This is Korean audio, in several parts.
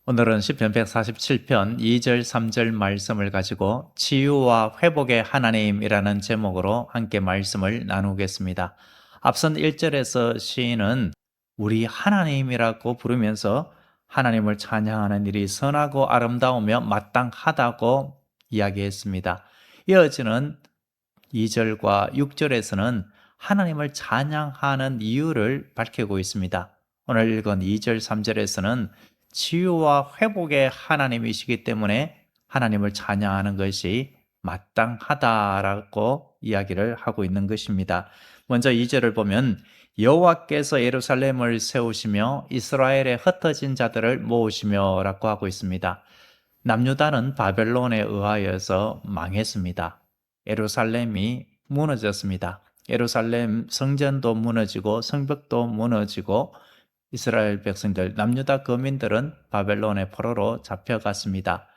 오늘은 시편 147편 2절 3절 말씀을 가지고 치유와 회복의 하나님이라는 제목으로 함께 말씀을 나누겠습니다. 앞선 1절에서 시인은 우리 하나님이라고 부르면서 하나님을 찬양하는 일이 선하고 아름다우며 마땅하다고 이야기했습니다. 이어지는 2절과 6절에서는 하나님을 찬양하는 이유를 밝히고 있습니다. 오늘 읽은 2절, 3절에서는 치유와 회복의 하나님이시기 때문에 하나님을 찬양하는 것이 마땅하다라고 이야기를 하고 있는 것입니다. 먼저 2절을 보면 여호와께서 예루살렘을 세우시며 이스라엘의 흩어진 자들을 모으시며 라고 하고 있습니다. 남유다는 바벨론에 의하여서 망했습니다. 예루살렘이 무너졌습니다. 예루살렘 성전도 무너지고 성벽도 무너지고 이스라엘 백성들, 남유다 거민들은 바벨론의 포로로 잡혀갔습니다.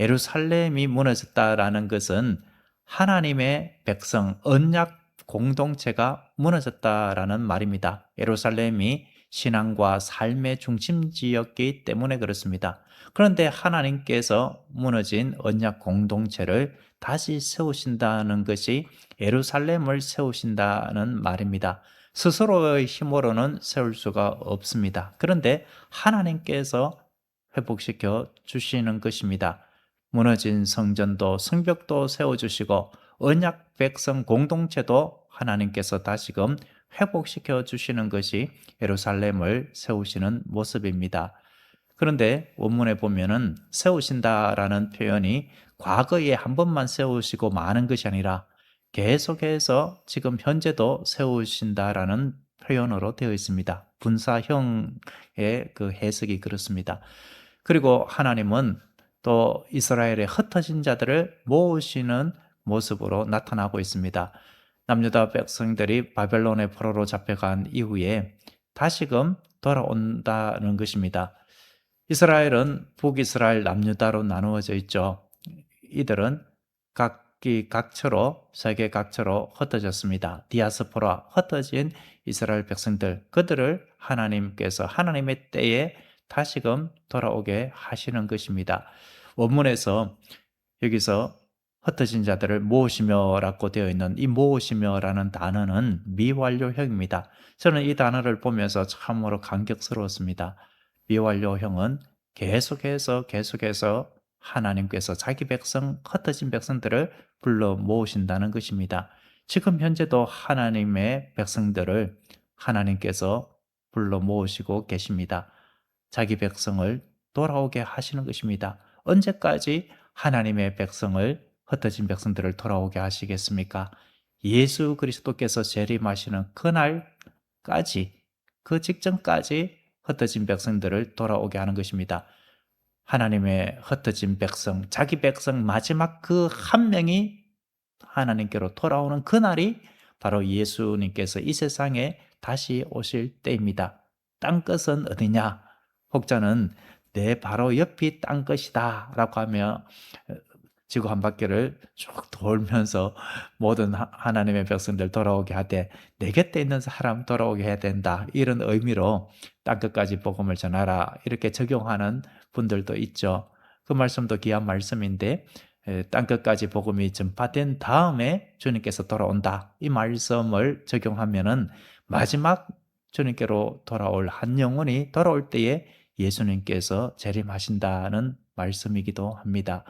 예루살렘이 무너졌다라는 것은 하나님의 백성, 언약 공동체가 무너졌다라는 말입니다. 예루살렘이 신앙과 삶의 중심지였기 때문에 그렇습니다. 그런데 하나님께서 무너진 언약 공동체를 다시 세우신다는 것이 예루살렘을 세우신다는 말입니다. 스스로의 힘으로는 세울 수가 없습니다. 그런데 하나님께서 회복시켜 주시는 것입니다. 무너진 성전도 성벽도 세워주시고 언약 백성 공동체도 하나님께서 다시금 회복시켜 주시는 것이 예루살렘을 세우시는 모습입니다. 그런데 원문에 보면은 세우신다라는 표현이 과거에 한 번만 세우시고 마는 것이 아니라 계속해서 지금 현재도 세우신다라는 표현으로 되어 있습니다. 분사형의 그 해석이 그렇습니다. 그리고 하나님은 또 이스라엘의 흩어진 자들을 모으시는 모습으로 나타나고 있습니다. 남유다 백성들이 바벨론의 포로로 잡혀간 이후에 다시금 돌아온다는 것입니다. 이스라엘은 북이스라엘, 남유다로 나누어져 있죠. 이들은 각기 각처로, 세계 각처로 흩어졌습니다. 디아스포라, 흩어진 이스라엘 백성들, 그들을 하나님께서 하나님의 때에 다시금 돌아오게 하시는 것입니다. 원문에서 여기서 흩어진 자들을 모으시며 라고 되어 있는 이 모으시며 라는 단어는 미완료형입니다. 저는 이 단어를 보면서 참으로 감격스러웠습니다. 미완료형은 계속해서 하나님께서 자기 백성, 흩어진 백성들을 불러 모으신다는 것입니다. 지금 현재도 하나님의 백성들을 하나님께서 불러 모으시고 계십니다. 자기 백성을 돌아오게 하시는 것입니다. 언제까지 하나님의 백성을, 흩어진 백성들을 돌아오게 하시겠습니까? 예수 그리스도께서 재림하시는 그날까지, 그 직전까지 흩어진 백성들을 돌아오게 하는 것입니다. 하나님의 흩어진 백성, 자기 백성 마지막 그 한 명이 하나님께로 돌아오는 그날이 바로 예수님께서 이 세상에 다시 오실 때입니다. 땅끝은 어디냐? 혹자는 내 바로 옆이 땅끝이다 라고 하며 지구 한 바퀴를 쭉 돌면서 모든 하나님의 백성들 돌아오게 하되 내 곁에 있는 사람 돌아오게 해야 된다, 이런 의미로 땅끝까지 복음을 전하라 이렇게 적용하는 분들도 있죠. 그 말씀도 귀한 말씀인데 땅끝까지 복음이 전파된 다음에 주님께서 돌아온다, 이 말씀을 적용하면은 마지막 주님께로 돌아올 한 영혼이 돌아올 때에 예수님께서 재림하신다는 말씀이기도 합니다.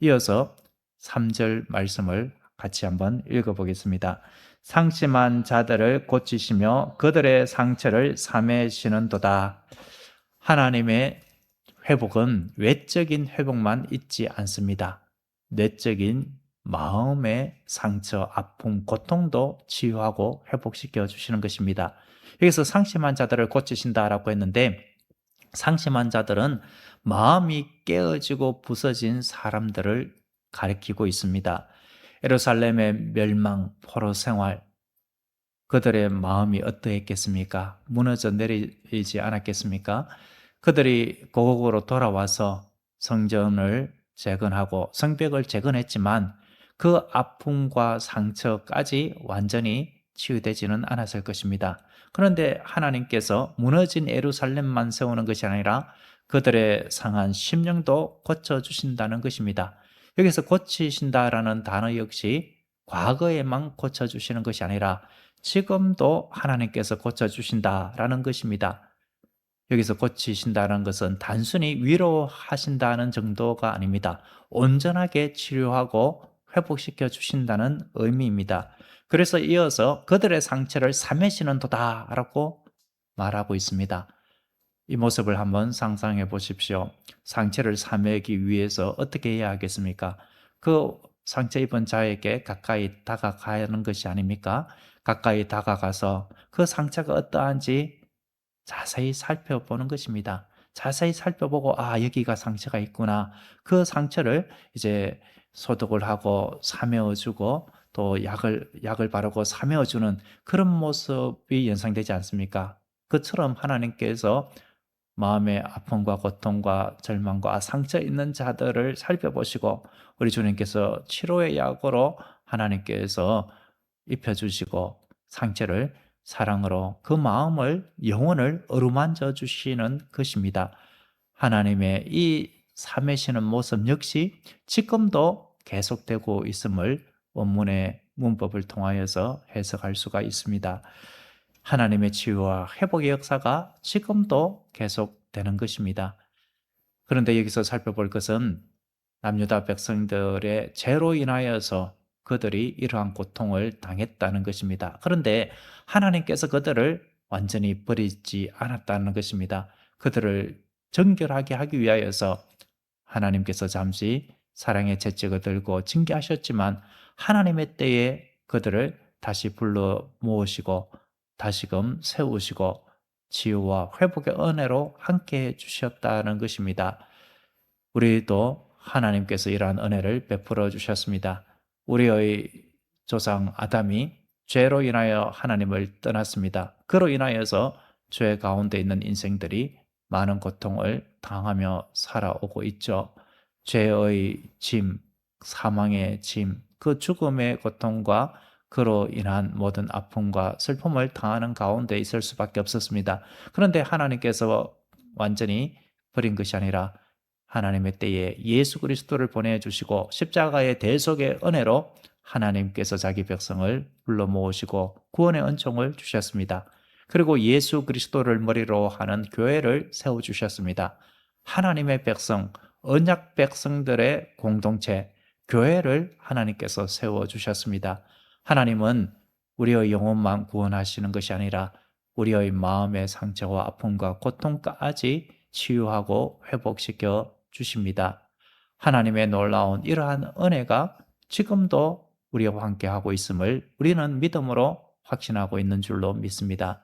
이어서 3절 말씀을 같이 한번 읽어보겠습니다. 상심한 자들을 고치시며 그들의 상처를 사매시는도다. 하나님의 회복은 외적인 회복만 있지 않습니다. 내적인 마음의 상처, 아픔, 고통도 치유하고 회복시켜 주시는 것입니다. 여기서 상심한 자들을 고치신다라고 했는데, 상심한 자들은 마음이 깨어지고 부서진 사람들을 가리키고 있습니다. 예루살렘의 멸망, 포로 생활, 그들의 마음이 어떠했겠습니까? 무너져 내리지 않았겠습니까? 그들이 고국으로 돌아와서 성전을 재건하고 성벽을 재건했지만 그 아픔과 상처까지 완전히 치유되지는 않았을 것입니다. 그런데 하나님께서 무너진 예루살렘만 세우는 것이 아니라 그들의 상한 심령도 고쳐주신다는 것입니다. 여기서 고치신다라는 단어 역시 과거에만 고쳐주시는 것이 아니라 지금도 하나님께서 고쳐주신다라는 것입니다. 여기서 고치신다는 것은 단순히 위로하신다는 정도가 아닙니다. 온전하게 치료하고 회복시켜 주신다는 의미입니다. 그래서 이어서 그들의 상처를 사매시는 도다라고 말하고 있습니다. 이 모습을 한번 상상해 보십시오. 상처를 사매기 위해서 어떻게 해야 하겠습니까? 그 상처 입은 자에게 가까이 다가가는 것이 아닙니까? 가까이 다가가서 그 상처가 어떠한지 자세히 살펴보는 것입니다. 자세히 살펴보고 여기가 상처가 있구나. 그 상처를 이제 소독을 하고 사메어 주고 또 약을 바르고 사메어 주는 그런 모습이 연상되지 않습니까? 그처럼 하나님께서 마음의 아픔과 고통과 절망과 상처 있는 자들을 살펴보시고 우리 주님께서 치료의 약으로 하나님께서 입혀주시고 상처를 사랑으로 그 마음을 영혼을 어루만져 주시는 것입니다. 하나님의 이 삼위시는 모습 역시 지금도 계속되고 있음을 원문의 문법을 통하여서 해석할 수가 있습니다. 하나님의 치유와 회복의 역사가 지금도 계속되는 것입니다. 그런데 여기서 살펴볼 것은 남유다 백성들의 죄로 인하여서 그들이 이러한 고통을 당했다는 것입니다. 그런데 하나님께서 그들을 완전히 버리지 않았다는 것입니다. 그들을 정결하게 하기 위하여서 하나님께서 잠시 사랑의 채찍을 들고 징계하셨지만 하나님의 때에 그들을 다시 불러 모으시고 다시금 세우시고 치유와 회복의 은혜로 함께 해 주셨다는 것입니다. 우리도 하나님께서 이러한 은혜를 베풀어 주셨습니다. 우리의 조상 아담이 죄로 인하여 하나님을 떠났습니다. 그로 인하여서 죄 가운데 있는 인생들이 많은 고통을 당하며 살아오고 있죠. 죄의 짐, 사망의 짐, 그 죽음의 고통과 그로 인한 모든 아픔과 슬픔을 당하는 가운데 있을 수밖에 없었습니다. 그런데 하나님께서 완전히 버린 것이 아니라 하나님의 때에 예수 그리스도를 보내주시고 십자가의 대속의 은혜로 하나님께서 자기 백성을 불러 모으시고 구원의 은총을 주셨습니다. 그리고 예수 그리스도를 머리로 하는 교회를 세워주셨습니다. 하나님의 백성, 언약 백성들의 공동체, 교회를 하나님께서 세워주셨습니다. 하나님은 우리의 영혼만 구원하시는 것이 아니라 우리의 마음의 상처와 아픔과 고통까지 치유하고 회복시켜 주십니다. 하나님의 놀라운 이러한 은혜가 지금도 우리와 함께하고 있음을 우리는 믿음으로 확신하고 있는 줄로 믿습니다.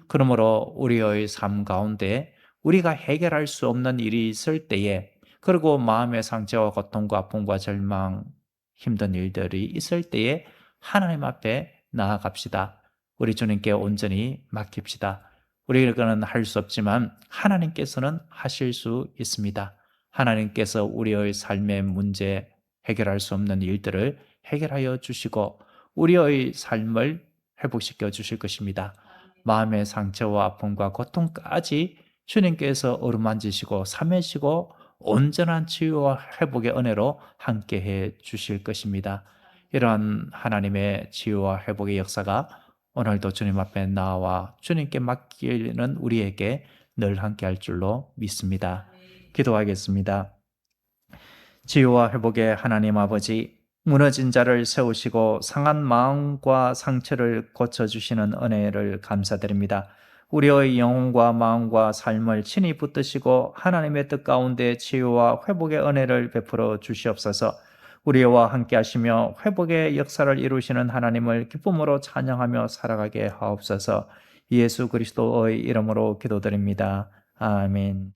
그러므로 우리의 삶 가운데 우리가 해결할 수 없는 일이 있을 때에 그리고 마음의 상처와 고통과 아픔과 절망, 힘든 일들이 있을 때에 하나님 앞에 나아갑시다. 우리 주님께 온전히 맡깁시다. 우리는 할 수 없지만 하나님께서는 하실 수 있습니다. 하나님께서 우리의 삶의 문제, 해결할 수 없는 일들을 해결하여 주시고 우리의 삶을 회복시켜 주실 것입니다. 마음의 상처와 아픔과 고통까지 주님께서 어루만지시고 삼으시고 온전한 치유와 회복의 은혜로 함께해 주실 것입니다. 이러한 하나님의 치유와 회복의 역사가 오늘도 주님 앞에 나와 주님께 맡기는 우리에게 늘 함께할 줄로 믿습니다. 기도하겠습니다. 치유와 회복의 하나님 아버지, 무너진 자를 세우시고 상한 마음과 상처를 고쳐주시는 은혜를 감사드립니다. 우리의 영혼과 마음과 삶을 친히 붙드시고 하나님의 뜻 가운데 치유와 회복의 은혜를 베풀어 주시옵소서. 우리와 함께 하시며 회복의 역사를 이루시는 하나님을 기쁨으로 찬양하며 살아가게 하옵소서. 예수 그리스도의 이름으로 기도드립니다. 아멘.